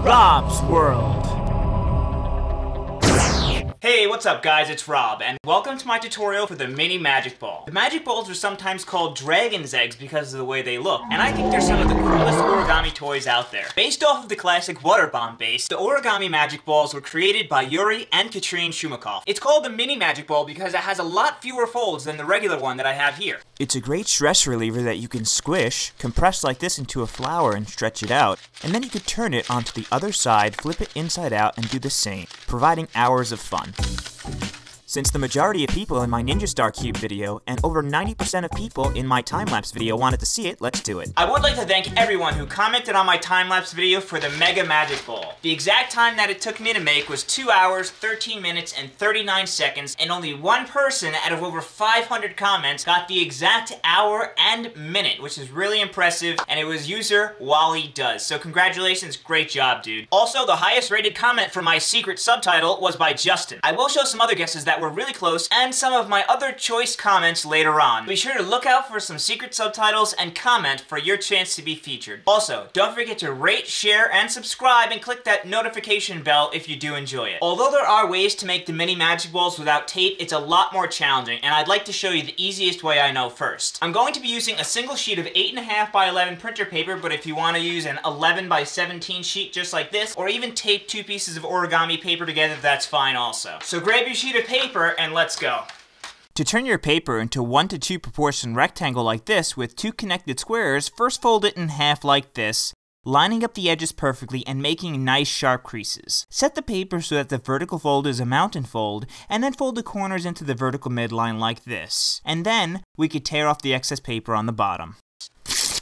Rob's World. Hey, what's up guys, it's Rob, and welcome to my tutorial for the Mini Magic Ball. The Magic Balls are sometimes called dragon's eggs because of the way they look, and I think they're some of the coolest origami toys out there. Based off of the classic water bomb base, the Origami Magic Balls were created by Yuri and Katrine Shumakov. It's called the Mini Magic Ball because it has a lot fewer folds than the regular one that I have here. It's a great stress reliever that you can squish, compress like this into a flower and stretch it out, and then you could turn it onto the other side, flip it inside out, and do the same, providing hours of fun. Since the majority of people in my Ninja Star Cube video, and over 90% of people in my time-lapse video wanted to see it, let's do it. I would like to thank everyone who commented on my time-lapse video for the Mega Magic Ball. The exact time that it took me to make was 2 hours, 13 minutes, and 39 seconds, and only one person out of over 500 comments got the exact hour and minute, which is really impressive, and it was user Wally Does. So congratulations, great job, dude. Also, the highest rated comment for my secret subtitle was by Justin. I will show some other guesses that were really close, and some of my other choice comments later on. Be sure to look out for some secret subtitles and comment for your chance to be featured. Also, don't forget to rate, share, and subscribe, and click that notification bell if you do enjoy it. Although there are ways to make the Mini Magic Balls without tape, it's a lot more challenging, and I'd like to show you the easiest way I know first. I'm going to be using a single sheet of 8.5 by 11 printer paper, but if you want to use an 11 by 17 sheet just like this, or even tape 2 pieces of origami paper together, that's fine also. So grab your sheet of paper and let's go. To turn your paper into 1:2 proportion rectangle like this with 2 connected squares, first fold it in half like this, lining up the edges perfectly and making nice sharp creases. Set the paper so that the vertical fold is a mountain fold, and then fold the corners into the vertical midline like this. And then we could tear off the excess paper on the bottom.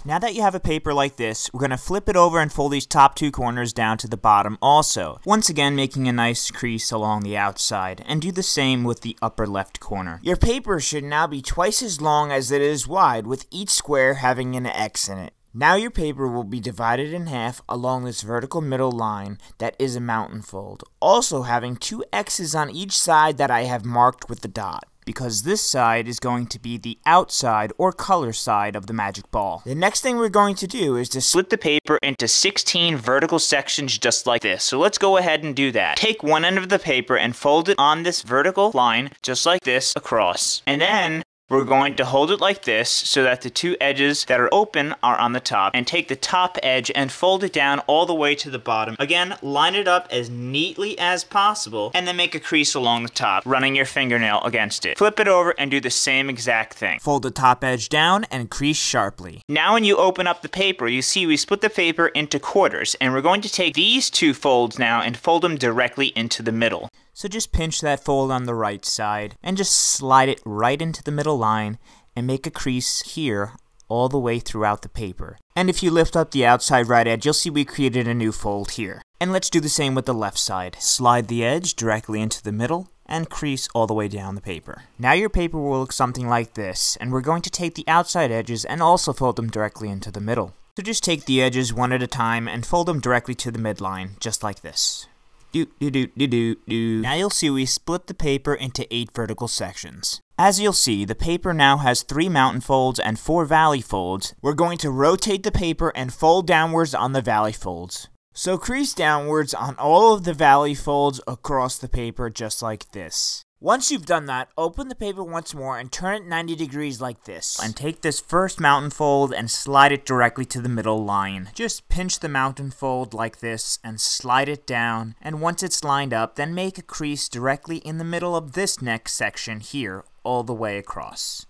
Now that you have a paper like this, we're going to flip it over and fold these top 2 corners down to the bottom also, once again making a nice crease along the outside, and do the same with the upper left corner. Your paper should now be twice as long as it is wide, with each square having an X in it. Now your paper will be divided in half along this vertical middle line that is a mountain fold, also having 2 X's on each side that I have marked with the dot, because this side is going to be the outside or color side of the magic ball. The next thing we're going to do is to split the paper into 16 vertical sections just like this. So let's go ahead and do that. Take one end of the paper and fold it on this vertical line just like this across. And then we're going to hold it like this so that the 2 edges that are open are on the top, and take the top edge and fold it down all the way to the bottom. Again, line it up as neatly as possible and then make a crease along the top, running your fingernail against it. Flip it over and do the same exact thing. Fold the top edge down and crease sharply. Now when you open up the paper, you see we split the paper into quarters, and we're going to take these 2 folds now and fold them directly into the middle. So just pinch that fold on the right side and just slide it right into the middle line and make a crease here all the way throughout the paper. And if you lift up the outside right edge, you'll see we created a new fold here. And let's do the same with the left side. Slide the edge directly into the middle and crease all the way down the paper. Now your paper will look something like this, and we're going to take the outside edges and also fold them directly into the middle. So just take the edges one at a time and fold them directly to the midline, just like this. Now you'll see we split the paper into 8 vertical sections. As you'll see, the paper now has 3 mountain folds and 4 valley folds. We're going to rotate the paper and fold downwards on the valley folds. So crease downwards on all of the valley folds across the paper just like this. Once you've done that, open the paper once more and turn it 90 degrees like this. And take this first mountain fold and slide it directly to the middle line. Just pinch the mountain fold like this and slide it down. And once it's lined up, then make a crease directly in the middle of this next section here, all the way across.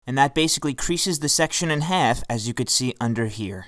And that basically creases the section in half, as you could see under here.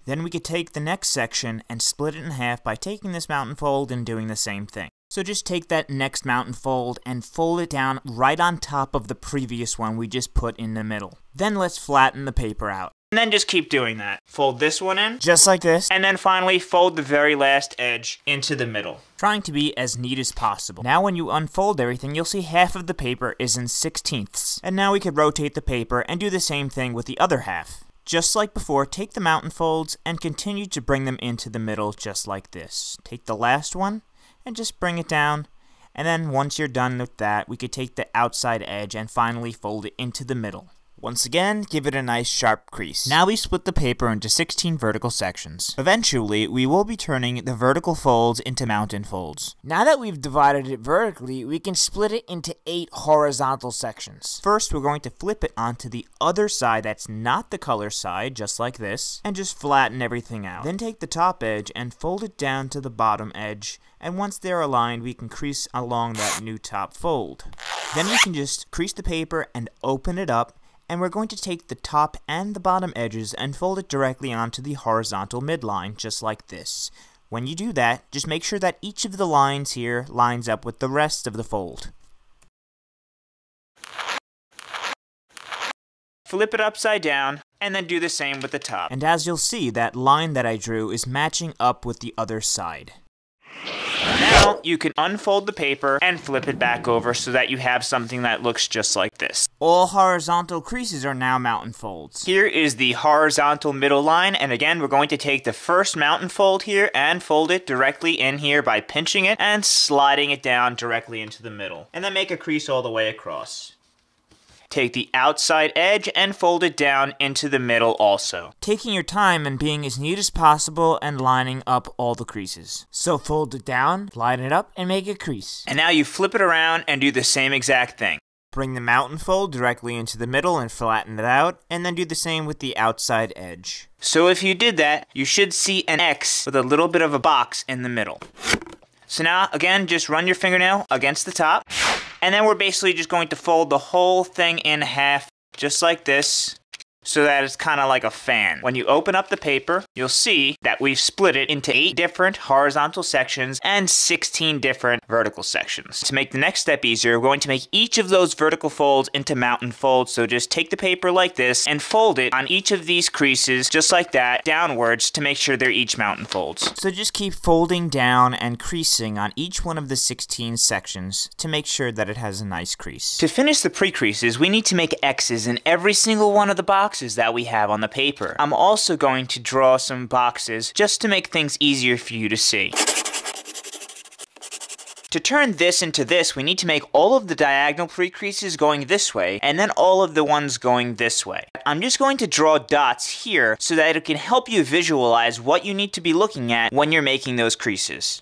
Then we could take the next section and split it in half by taking this mountain fold and doing the same thing. So just take that next mountain fold and fold it down right on top of the previous one we just put in the middle. Then let's flatten the paper out. And then just keep doing that. Fold this one in. Just like this. And then finally fold the very last edge into the middle. Trying to be as neat as possible. Now when you unfold everything, you'll see half of the paper is in 1/16. And now we could rotate the paper and do the same thing with the other half. Just like before, take the mountain folds and continue to bring them into the middle just like this. Take the last one and just bring it down, and then once you're done with that, we could take the outside edge and finally fold it into the middle. Once again, give it a nice sharp crease. Now we split the paper into 16 vertical sections. Eventually, we will be turning the vertical folds into mountain folds. Now that we've divided it vertically, we can split it into 8 horizontal sections. First, we're going to flip it onto the other side that's not the color side, just like this, and just flatten everything out. Then take the top edge and fold it down to the bottom edge, and once they're aligned, we can crease along that new top fold. Then we can just crease the paper and open it up, and we're going to take the top and the bottom edges and fold it directly onto the horizontal midline, just like this. When you do that, just make sure that each of the lines here lines up with the rest of the fold. Flip it upside down, and then do the same with the top. And as you'll see, that line that I drew is matching up with the other side. Now, you can unfold the paper and flip it back over so that you have something that looks just like this. All horizontal creases are now mountain folds. Here is the horizontal middle line, and again, we're going to take the first mountain fold here and fold it directly in here by pinching it and sliding it down directly into the middle. And then make a crease all the way across. Take the outside edge and fold it down into the middle also. Taking your time and being as neat as possible and lining up all the creases. So fold it down, line it up, and make a crease. And now you flip it around and do the same exact thing. Bring the mountain fold directly into the middle and flatten it out, and then do the same with the outside edge. So if you did that, you should see an X with a little bit of a box in the middle. So now, again, just run your fingernail against the top. And then we're basically just going to fold the whole thing in half, just like this, so that it's kind of like a fan. When you open up the paper, you'll see that we've split it into 8 different horizontal sections and 16 different vertical sections. To make the next step easier, we're going to make each of those vertical folds into mountain folds. So just take the paper like this and fold it on each of these creases, just like that, downwards to make sure they're each mountain folds. So just keep folding down and creasing on each one of the 16 sections to make sure that it has a nice crease. To finish the pre-creases, we need to make X's in every single one of the boxes that we have on the paper. I'm also going to draw some boxes just to make things easier for you to see. To turn this into this, we need to make all of the diagonal pre-creases going this way, and then all of the ones going this way. I'm just going to draw dots here so that it can help you visualize what you need to be looking at when you're making those creases.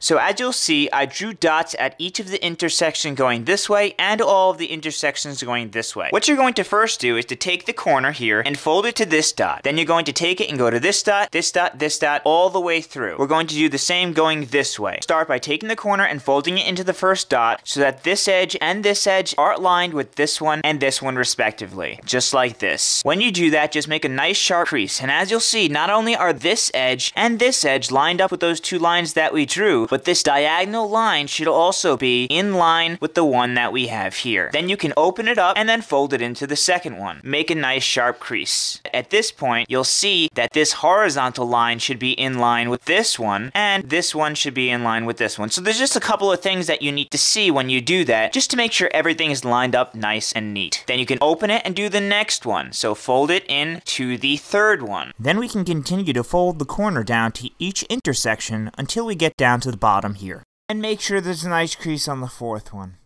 So as you'll see, I drew dots at each of the intersections going this way and all of the intersections going this way. What you're going to first do is to take the corner here and fold it to this dot. Then you're going to take it and go to this dot, this dot, this dot, all the way through. We're going to do the same going this way. Start by taking the corner and folding it into the first dot so that this edge and this edge are aligned with this one and this one respectively. Just like this. When you do that, just make a nice sharp crease. And as you'll see, not only are this edge and this edge lined up with those 2 lines that we drew, but this diagonal line should also be in line with the one that we have here. Then you can open it up and then fold it into the second one. Make a nice sharp crease. At this point, you'll see that this horizontal line should be in line with this one, and this one should be in line with this one. So there's just a couple of things that you need to see when you do that, just to make sure everything is lined up nice and neat. Then you can open it and do the next one. So fold it in to the third one. Then we can continue to fold the corner down to each intersection until we get down to the bottom here. And make sure there's a nice crease on the fourth one.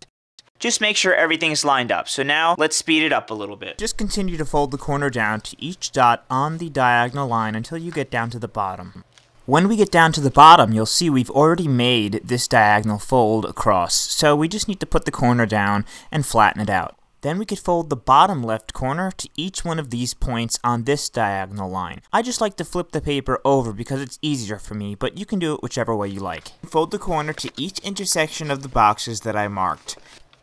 Just make sure everything's lined up. So now, let's speed it up a little bit. Just continue to fold the corner down to each dot on the diagonal line until you get down to the bottom. When we get down to the bottom, you'll see we've already made this diagonal fold across. So we just need to put the corner down and flatten it out. Then we could fold the bottom left corner to each one of these points on this diagonal line. I just like to flip the paper over because it's easier for me, but you can do it whichever way you like. Fold the corner to each intersection of the boxes that I marked.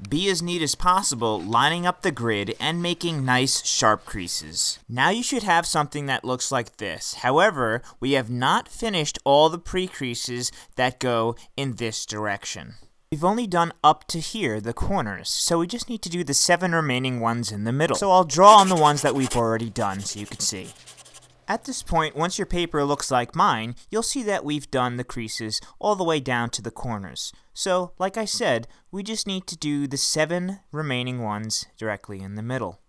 Be as neat as possible, lining up the grid and making nice sharp creases. Now you should have something that looks like this. However, we have not finished all the pre-creases that go in this direction. We've only done up to here, the corners, so we just need to do the 7 remaining ones in the middle. So I'll draw on the ones that we've already done so you can see. At this point, once your paper looks like mine, you'll see that we've done the creases all the way down to the corners. So, like I said, we just need to do the 7 remaining ones directly in the middle.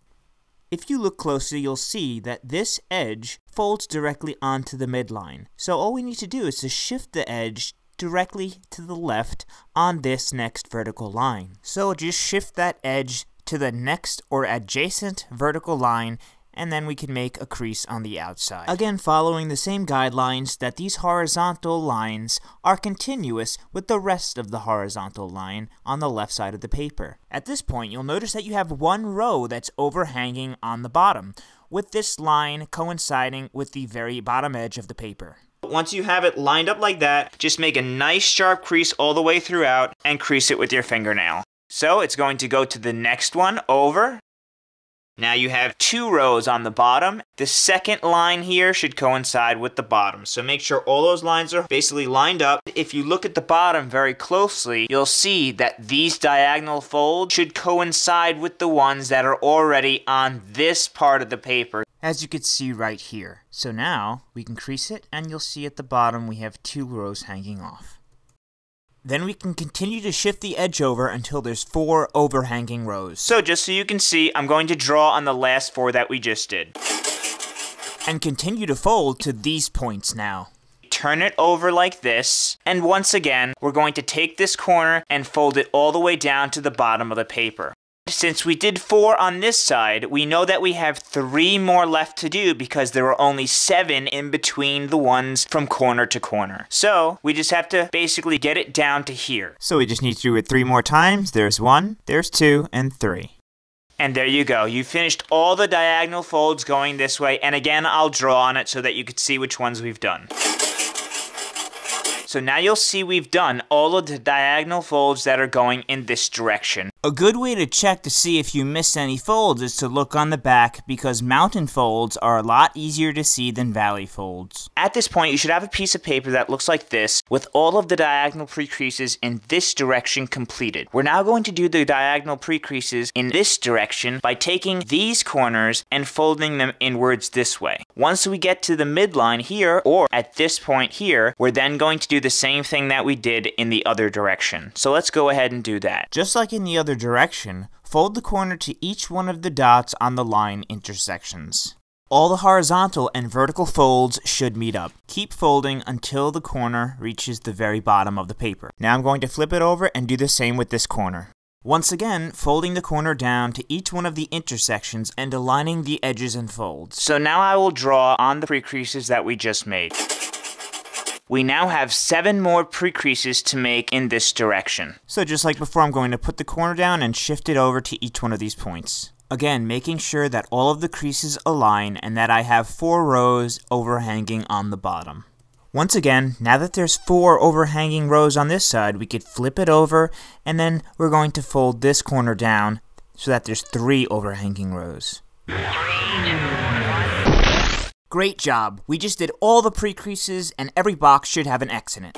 If you look closely, you'll see that this edge folds directly onto the midline. So all we need to do is to shift the edge directly to the left on this next vertical line. So just shift that edge to to the next or adjacent vertical line, and then we can make a crease on the outside. Again, following the same guidelines that these horizontal lines are continuous with the rest of the horizontal line on the left side of the paper. At this point, you'll notice that you have one row that's overhanging on the bottom, with this line coinciding with the very bottom edge of the paper. Once you have it lined up like that, just make a nice sharp crease all the way throughout and crease it with your fingernail. So it's going to go to the next one over. Now you have two rows on the bottom. The second line here should coincide with the bottom. So make sure all those lines are basically lined up. If you look at the bottom very closely, you'll see that these diagonal folds should coincide with the ones that are already on this part of the paper, as you can see right here. So now we can crease it, and you'll see at the bottom we have two rows hanging off. Then we can continue to shift the edge over until there's 4 overhanging rows. So just so you can see, I'm going to draw on the last 4 that we just did. And continue to fold to these points now. Turn it over like this, and once again, we're going to take this corner and fold it all the way down to the bottom of the paper. Since we did 4 on this side, we know that we have 3 more left to do because there are only 7 in between the ones from corner to corner. So we just have to basically get it down to here. So we just need to do it 3 more times. There's 1, there's 2, and 3. And there you go. You finished all the diagonal folds going this way, and again, I'll draw on it so that you can see which ones we've done. So now you'll see we've done all of the diagonal folds that are going in this direction. A good way to check to see if you missed any folds is to look on the back, because mountain folds are a lot easier to see than valley folds. At this point, you should have a piece of paper that looks like this with all of the diagonal pre-creases in this direction completed. We're now going to do the diagonal pre-creases in this direction by taking these corners and folding them inwards this way. Once we get to the midline here, or at this point here, we're then going to do the same thing that we did in the other direction. So let's go ahead and do that. Just like in the other direction, fold the corner to each one of the dots on the line intersections. All the horizontal and vertical folds should meet up. Keep folding until the corner reaches the very bottom of the paper. Now I'm going to flip it over and do the same with this corner. Once again, folding the corner down to each one of the intersections and aligning the edges and folds. So now I will draw on the pre-creases that we just made. We now have 7 more pre-creases to make in this direction. So just like before, I'm going to put the corner down and shift it over to each one of these points. Again, making sure that all of the creases align and that I have 4 rows overhanging on the bottom. Once again, now that there's 4 overhanging rows on this side, we could flip it over, and then we're going to fold this corner down so that there's 3 overhanging rows. Great job! We just did all the pre-creases, and every box should have an X in it.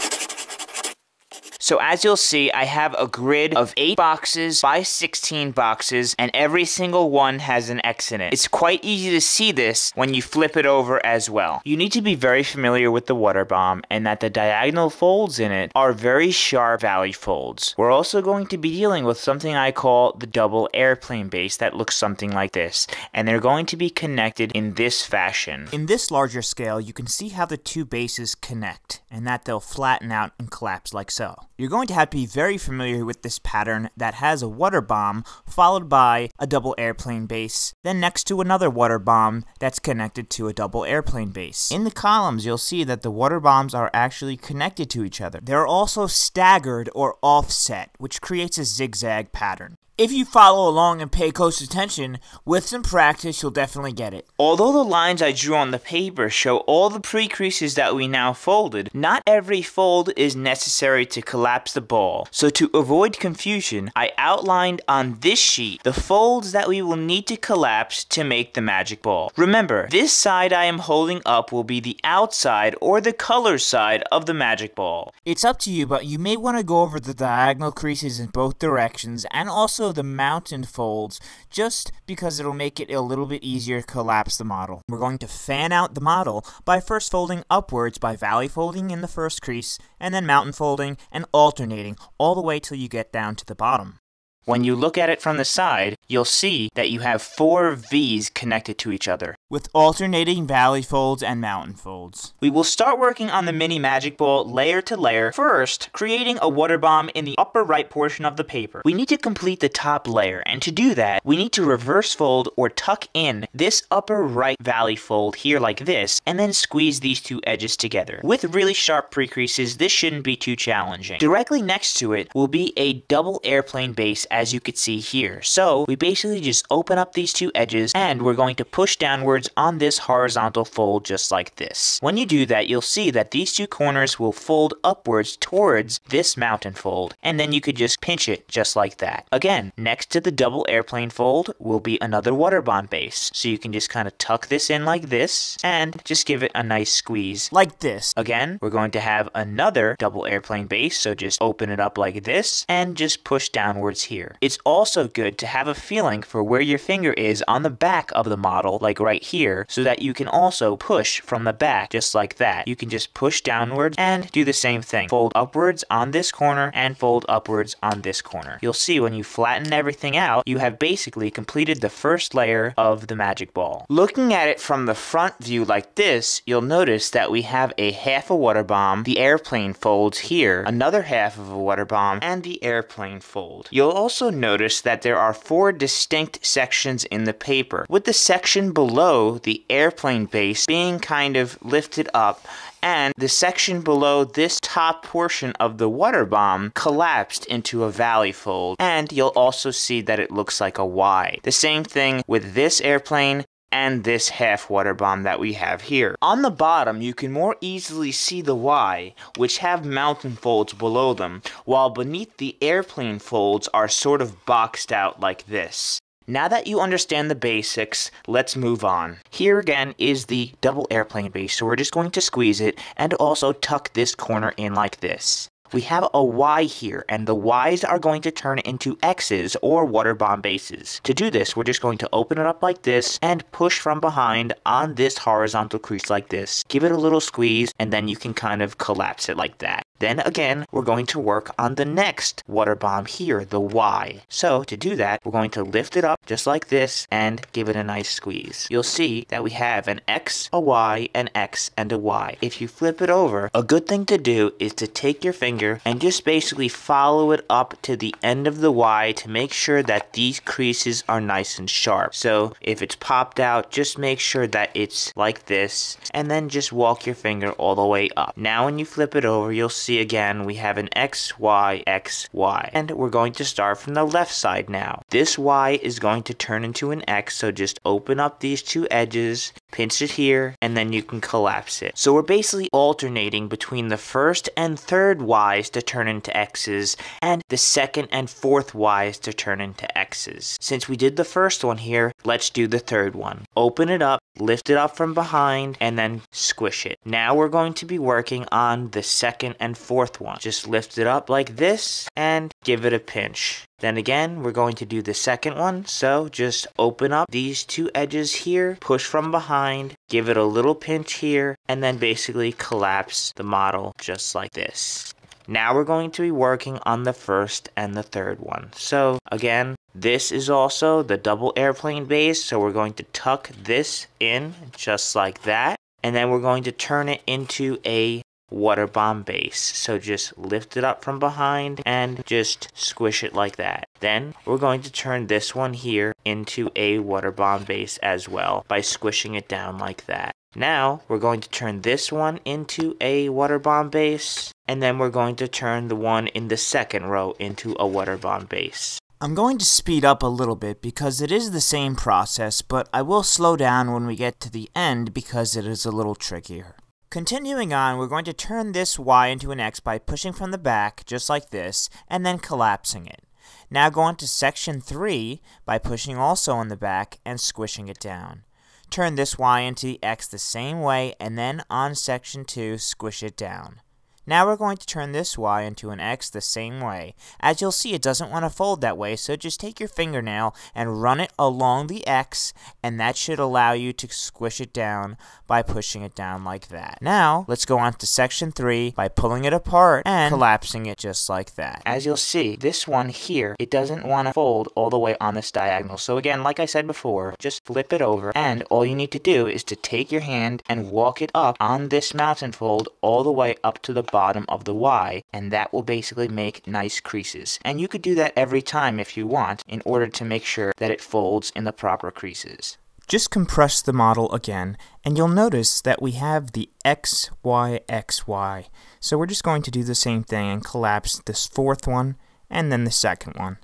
So as you'll see, I have a grid of 8 boxes by 16 boxes, and every single one has an X in it. It's quite easy to see this when you flip it over as well. You need to be very familiar with the water bomb, and that the diagonal folds in it are very sharp valley folds. We're also going to be dealing with something I call the double airplane base that looks something like this, and they're going to be connected in this fashion. In this larger scale, you can see how the 2 bases connect, and that they'll flatten out and collapse like so. You're going to have to be very familiar with this pattern that has a water bomb followed by a double airplane base, then next to another water bomb that's connected to a double airplane base. In the columns, you'll see that the water bombs are actually connected to each other. They're also staggered or offset, which creates a zigzag pattern. If you follow along and pay close attention, with some practice, you'll definitely get it. Although the lines I drew on the paper show all the pre-creases that we now folded, not every fold is necessary to collapse the ball. So to avoid confusion, I outlined on this sheet the folds that we will need to collapse to make the magic ball. Remember, this side I am holding up will be the outside or the color side of the magic ball. It's up to you, but you may want to go over the diagonal creases in both directions and also the mountain folds, just because it'll make it a little bit easier to collapse the model. We're going to fan out the model by first folding upwards by valley folding in the first crease, and then mountain folding and alternating all the way till you get down to the bottom. When you look at it from the side, you'll see that you have 4 V's connected to each other, with alternating valley folds and mountain folds. We will start working on the Mini Magic Ball layer to layer, first creating a water bomb in the upper right portion of the paper. We need to complete the top layer, and to do that, we need to reverse fold or tuck in this upper right valley fold here like this, and then squeeze these 2 edges together. With really sharp pre-creases, this shouldn't be too challenging. Directly next to it will be a double airplane base, as you can see here. So we basically just open up these 2 edges, and we're going to push downwards on this horizontal fold just like this. When you do that, you'll see that these 2 corners will fold upwards towards this mountain fold, and then you could just pinch it just like that. Again, next to the double airplane fold will be another water bomb base, so you can just kind of tuck this in like this, and just give it a nice squeeze. Like this. Again, we're going to have another double airplane base, so just open it up like this, and just push downwards here. It's also good to have a feeling for where your finger is on the back of the model, like right here, so that you can also push from the back, just like that. You can just push downwards and do the same thing. Fold upwards on this corner and fold upwards on this corner. You'll see when you flatten everything out, you have basically completed the first layer of the magic ball. Looking at it from the front view like this, you'll notice that we have a half a water bomb, the airplane folds here, another half of a water bomb, and the airplane fold. You'll also notice that there are 4 distinct sections in the paper, with the section below the airplane base being kind of lifted up, and the section below this top portion of the water bomb collapsed into a valley fold, and you'll also see that it looks like a Y. The same thing with this airplane and this half water bomb that we have here. On the bottom, you can more easily see the Y, which have mountain folds below them, while beneath the airplane folds are sort of boxed out like this. Now that you understand the basics, let's move on. Here again is the double airplane base, so we're just going to squeeze it and also tuck this corner in like this. We have a Y here, and the Ys are going to turn into X's or water bomb bases. To do this, we're just going to open it up like this and push from behind on this horizontal crease like this. Give it a little squeeze, and then you can kind of collapse it like that. Then again, we're going to work on the next water bomb here, the Y. So to do that, we're going to lift it up just like this and give it a nice squeeze. You'll see that we have an X, a Y, an X, and a Y. If you flip it over, a good thing to do is to take your finger and just basically follow it up to the end of the Y to make sure that these creases are nice and sharp. So if it's popped out, just make sure that it's like this, and then just walk your finger all the way up. Now when you flip it over, you'll see again we have an X, Y, X, Y. And we're going to start from the left side now. This Y is going to turn into an X, so just open up these 2 edges, pinch it here, and then you can collapse it. So we're basically alternating between the first and third Ys to turn into X's, and the second and fourth Ys to turn into X's. Since we did the first one here, let's do the third one. Open it up, lift it up from behind, and then squish it. Now we're going to be working on the second and fourth one. Just lift it up like this and give it a pinch. Then again, we're going to do the second one, so just open up these 2 edges here, push from behind, give it a little pinch here, and then basically collapse the model just like this. Now we're going to be working on the first and the third one. So again, this is also the double airplane base, so we're going to tuck this in just like that, and then we're going to turn it into a water bomb base. So just lift it up from behind and just squish it like that. Then we're going to turn this one here into a water bomb base as well by squishing it down like that. Now we're going to turn this one into a water bomb base, and then we're going to turn the one in the second row into a water bomb base. I'm going to speed up a little bit because it is the same process, but I will slow down when we get to the end because it is a little trickier. Continuing on, we're going to turn this Y into an X by pushing from the back, just like this, and then collapsing it. Now go on to section 3 by pushing also on the back and squishing it down. Turn this Y into the X the same way, and then on section 2, squish it down. Now we're going to turn this Y into an X the same way. As you'll see, it doesn't want to fold that way, so just take your fingernail and run it along the X, and that should allow you to squish it down by pushing it down like that. Now, let's go on to section 3 by pulling it apart and collapsing it just like that. As you'll see, this one here, it doesn't want to fold all the way on this diagonal. So again, like I said before, just flip it over, and all you need to do is to take your hand and walk it up on this mountain fold all the way up to the bottom of the Y, and that will basically make nice creases. And you could do that every time if you want, in order to make sure that it folds in the proper creases. Just compress the model again, and you'll notice that we have the X, Y, X, Y. So we're just going to do the same thing and collapse this fourth one, and then the second one.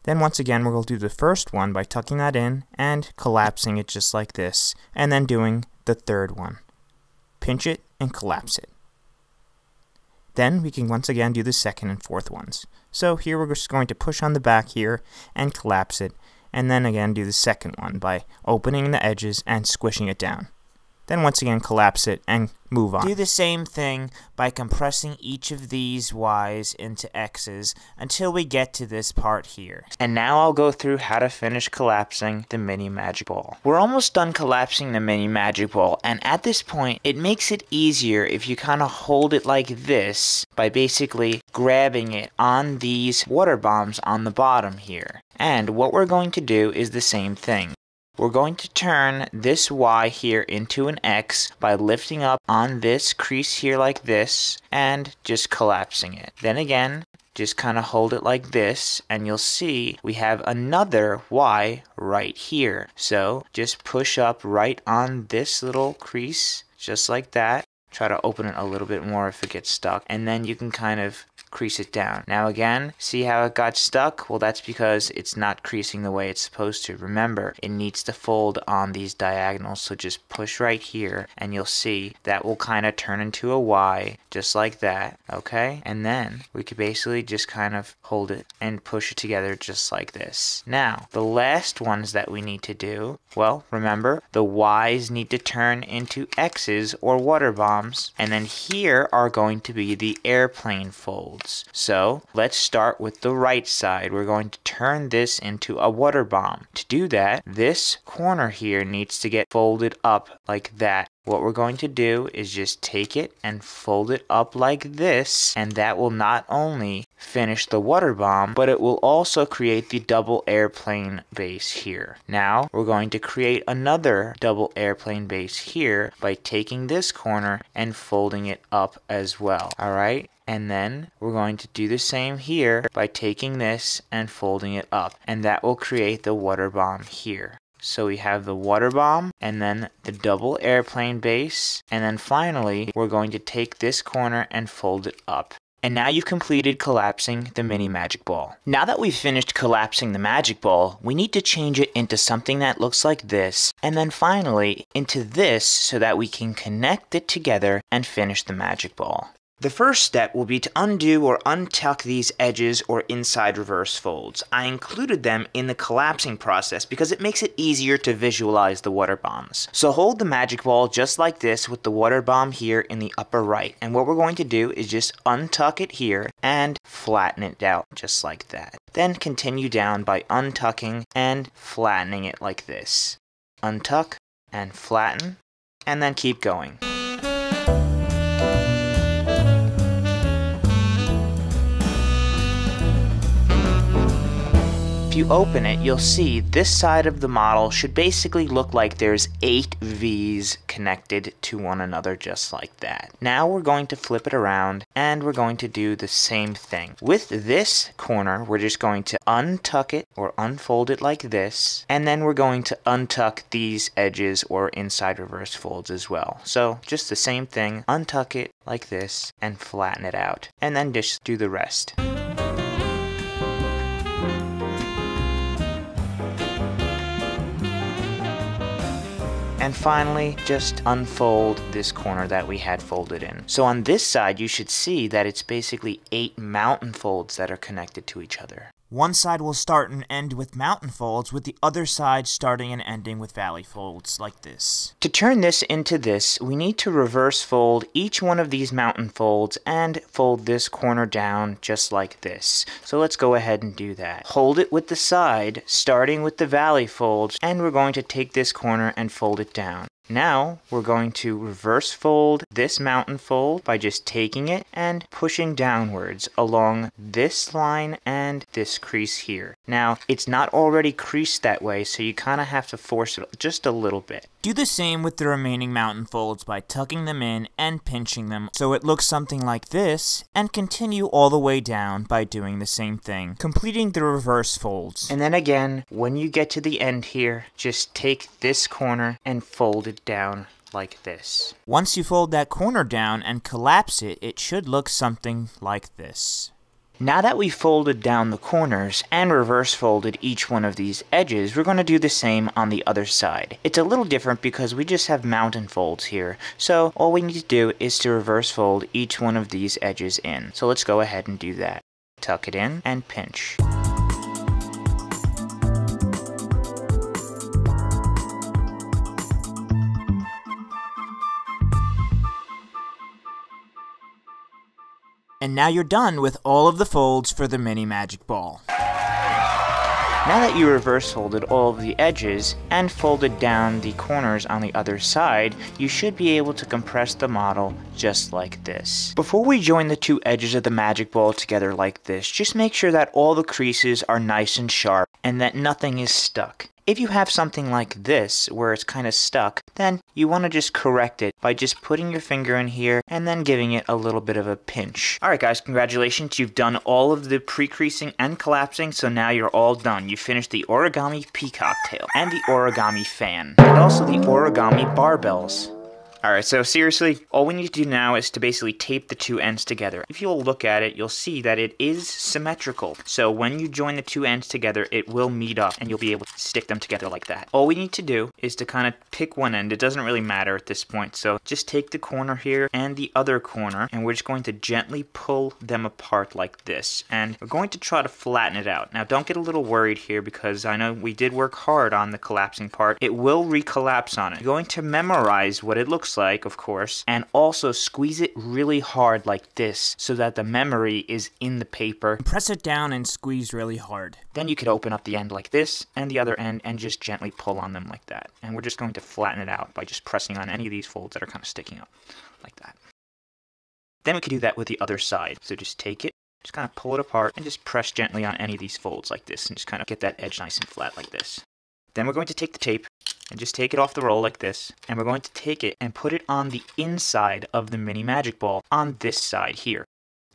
Then once again, we're going to do the first one by tucking that in and collapsing it just like this, and then doing the third one. Pinch it and collapse it. Then we can once again do the second and fourth ones. So here we're just going to push on the back here and collapse it, and then again do the second one by opening the edges and squishing it down. Then once again collapse it and move on. Do the same thing by compressing each of these Y's into X's until we get to this part here. And now I'll go through how to finish collapsing the Mini Magic Ball. We're almost done collapsing the Mini Magic Ball, and at this point it makes it easier if you kind of hold it like this by basically grabbing it on these water bombs on the bottom here. And what we're going to do is the same thing. We're going to turn this Y here into an X by lifting up on this crease here like this and just collapsing it. Then again, just kind of hold it like this, and you'll see we have another Y right here. So just push up right on this little crease, just like that. Try to open it a little bit more if it gets stuck, and then you can kind of crease it down. Now again, see how it got stuck? Well, that's because it's not creasing the way it's supposed to. Remember, it needs to fold on these diagonals, so just push right here, and you'll see that will kind of turn into a Y, just like that, okay? And then we could basically just kind of hold it and push it together just like this. Now, the last ones that we need to do, well, remember, the Y's need to turn into X's or water bombs, and then here are going to be the airplane folds. So let's start with the right side. We're going to turn this into a water bomb. To do that, this corner here needs to get folded up like that. What we're going to do is just take it and fold it up like this, and that will not only finish the water bomb, but it will also create the double airplane base here. Now, we're going to create another double airplane base here by taking this corner and folding it up as well. Alright? And then we're going to do the same here by taking this and folding it up, and that will create the water bomb here. So we have the water bomb, and then the double airplane base, and then finally we're going to take this corner and fold it up. And now you've completed collapsing the Mini Magic Ball. Now that we've finished collapsing the Magic Ball, we need to change it into something that looks like this, and then finally into this so that we can connect it together and finish the Magic Ball. The first step will be to undo or untuck these edges or inside reverse folds. I included them in the collapsing process because it makes it easier to visualize the water bombs. So hold the Magic Ball just like this with the water bomb here in the upper right. And what we're going to do is just untuck it here and flatten it out just like that. Then continue down by untucking and flattening it like this. Untuck and flatten, and then keep going. If you open it, you'll see this side of the model should basically look like there's 8 V's connected to one another just like that. Now we're going to flip it around and we're going to do the same thing. With this corner, we're just going to untuck it or unfold it like this, and then we're going to untuck these edges or inside reverse folds as well. So just the same thing, untuck it like this and flatten it out, and then just do the rest. And finally, just unfold this corner that we had folded in. So on this side, you should see that it's basically 8 mountain folds that are connected to each other. One side will start and end with mountain folds, with the other side starting and ending with valley folds, like this. To turn this into this, we need to reverse fold each one of these mountain folds and fold this corner down just like this. So let's go ahead and do that. Hold it with the side, starting with the valley folds, and we're going to take this corner and fold it down. Now, we're going to reverse fold this mountain fold by just taking it and pushing downwards along this line and this crease here. Now, it's not already creased that way, so you kind of have to force it just a little bit. Do the same with the remaining mountain folds by tucking them in and pinching them so it looks something like this, and continue all the way down by doing the same thing, completing the reverse folds. And then again, when you get to the end here, just take this corner and fold it down like this. Once you fold that corner down and collapse it, it should look something like this. Now that we've folded down the corners and reverse folded each one of these edges, we're going to do the same on the other side. It's a little different because we just have mountain folds here, so all we need to do is to reverse fold each one of these edges in. So let's go ahead and do that. Tuck it in and pinch. And now you're done with all of the folds for the Mini Magic Ball. Now that you reverse folded all of the edges and folded down the corners on the other side, you should be able to compress the model just like this. Before we join the two edges of the Magic Ball together like this, just make sure that all the creases are nice and sharp and that nothing is stuck. If you have something like this, where it's kind of stuck, then you want to just correct it by just putting your finger in here and then giving it a little bit of a pinch. Alright guys, congratulations, you've done all of the pre-creasing and collapsing, so now you're all done. You finished the origami peacock tail, and the origami fan, and also the origami barbells. Alright, so seriously, all we need to do now is to basically tape the two ends together. If you'll look at it, you'll see that it is symmetrical. So when you join the two ends together, it will meet up and you'll be able to stick them together like that. All we need to do is to kind of pick one end. It doesn't really matter at this point. So just take the corner here and the other corner, and we're just going to gently pull them apart like this. And we're going to try to flatten it out. Now don't get a little worried here because I know we did work hard on the collapsing part. It will recollapse on it. You're going to memorize what it looks like, of course, and also squeeze it really hard like this so that the memory is in the paper. Press it down and squeeze really hard. Then you could open up the end like this and the other end and just gently pull on them like that. And we're just going to flatten it out by just pressing on any of these folds that are kind of sticking up like that. Then we could do that with the other side. So just take it, just kind of pull it apart and just press gently on any of these folds like this and just kind of get that edge nice and flat like this. Then we're going to take the tape and just take it off the roll like this, and we're going to take it and put it on the inside of the Mini Magic Ball on this side here.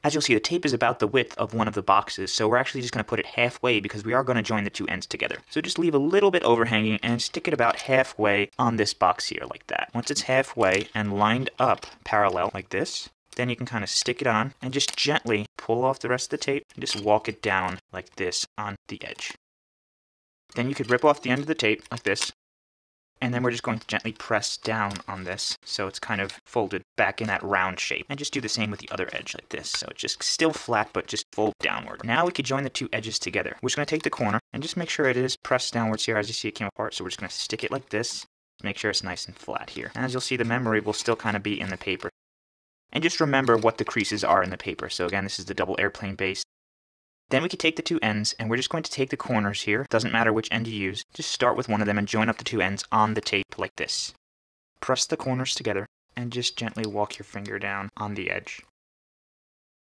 As you'll see, the tape is about the width of one of the boxes, so we're actually just going to put it halfway because we are going to join the two ends together. So just leave a little bit overhanging and stick it about halfway on this box here like that. Once it's halfway and lined up parallel like this, then you can kind of stick it on and just gently pull off the rest of the tape and just walk it down like this on the edge. Then you could rip off the end of the tape like this, and then we're just going to gently press down on this so it's kind of folded back in that round shape. And just do the same with the other edge like this, so it's just still flat but just fold downward. Now we could join the two edges together. We're just going to take the corner and just make sure it is pressed downwards here. As you see, it came apart, so we're just going to stick it like this. Make sure it's nice and flat here. And as you'll see, the memory will still kind of be in the paper. And just remember what the creases are in the paper. So again, this is the double airplane base. Then we could take the two ends, and we're just going to take the corners here. Doesn't matter which end you use. Just start with one of them and join up the two ends on the tape like this. Press the corners together, and just gently walk your finger down on the edge.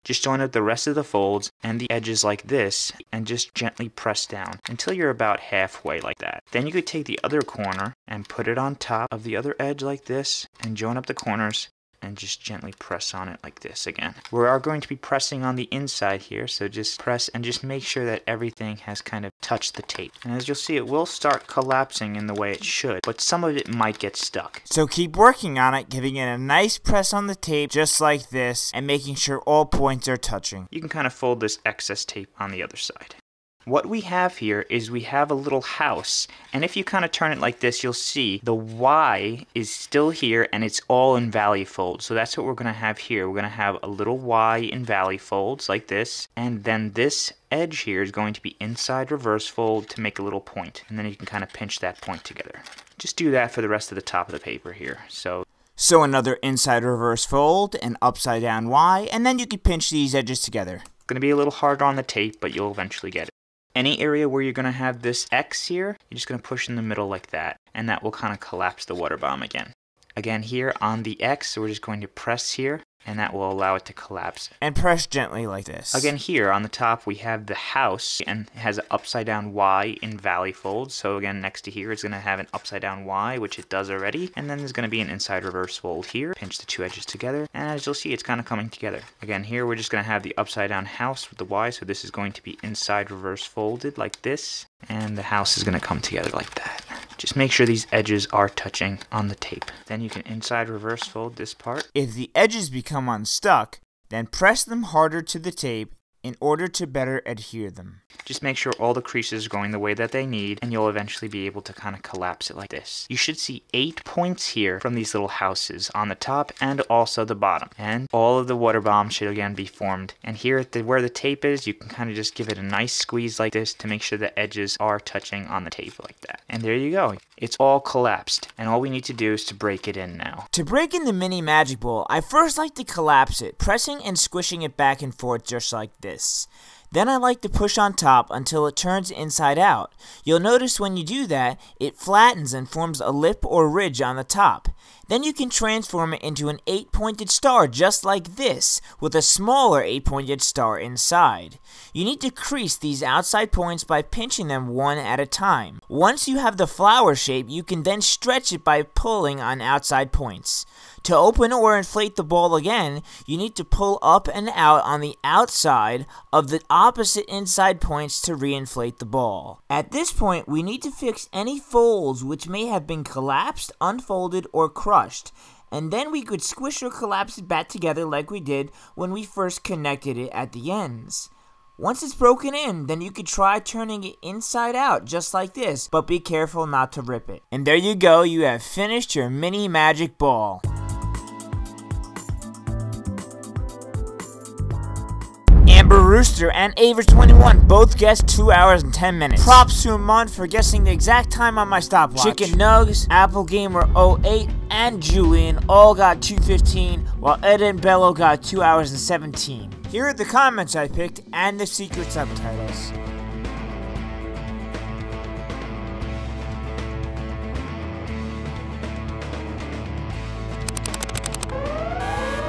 Just join up the rest of the folds and the edges like this, and just gently press down until you're about halfway like that. Then you could take the other corner and put it on top of the other edge like this, and join up the corners, and just gently press on it like this again. We are going to be pressing on the inside here, so just press and just make sure that everything has kind of touched the tape. And as you'll see, it will start collapsing in the way it should, but some of it might get stuck. So keep working on it, giving it a nice press on the tape just like this, and making sure all points are touching. You can kind of fold this excess tape on the other side. What we have here is we have a little house, and if you kind of turn it like this, you'll see the Y is still here and it's all in valley folds. So that's what we're going to have here. We're going to have a little Y in valley folds like this, and then this edge here is going to be inside reverse fold to make a little point, and then you can kind of pinch that point together. Just do that for the rest of the top of the paper here. So another inside reverse fold, an upside down Y, and then you can pinch these edges together. It's going to be a little harder on the tape, but you'll eventually get it. Any area where you're going to have this X here, you're just going to push in the middle like that, and that will kind of collapse the water bomb again. Again, here on the X, we're just going to press here, and that will allow it to collapse. And press gently like this. Again, here on the top, we have the house, and it has an upside down Y in valley fold. So again, next to here, it's going to have an upside down Y, which it does already. And then there's going to be an inside reverse fold here. Pinch the two edges together, and as you'll see, it's kind of coming together. Again, here, we're just going to have the upside down house with the Y, so this is going to be inside reverse folded like this. And the house is going to come together like that. Just make sure these edges are touching on the tape. Then you can inside reverse fold this part. If the edges become unstuck, then press them harder to the tape in order to better adhere them. Just make sure all the creases are going the way that they need, and you'll eventually be able to kind of collapse it like this. You should see 8 points here from these little houses on the top and also the bottom. And all of the water bombs should again be formed. And here at where the tape is, you can kind of just give it a nice squeeze like this to make sure the edges are touching on the tape like that. And there you go. It's all collapsed, and all we need to do is to break it in now. To break in the mini magic ball, I first like to collapse it, pressing and squishing it back and forth just like this. Then I like to push on top until it turns inside out. You'll notice when you do that, it flattens and forms a lip or ridge on the top. Then you can transform it into an 8-pointed star just like this, with a smaller 8-pointed star inside. You need to crease these outside points by pinching them one at a time. Once you have the flower shape, you can then stretch it by pulling on outside points. To open or inflate the ball again, you need to pull up and out on the outside of the opposite inside points to reinflate the ball. At this point, we need to fix any folds which may have been collapsed, unfolded, or crushed, and then we could squish or collapse it back together like we did when we first connected it at the ends. Once it's broken in, then you could try turning it inside out just like this, but be careful not to rip it. And there you go, you have finished your mini magic ball. Amber Rooster and Aver21 both guessed 2 hours and 10 minutes. Props to Amon for guessing the exact time on my stopwatch. Chicken Nugs, Apple Gamer 08, and Julian all got 2:15, while Ed and Bello got 2 hours and 17. Here are the comments I picked and the secret subtitles.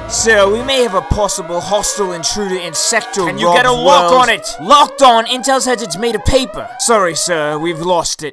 So, we may have a possible hostile intruder insector. And you get a lock on it! Locked on! Intel says it's made of paper. Sorry, sir, we've lost it.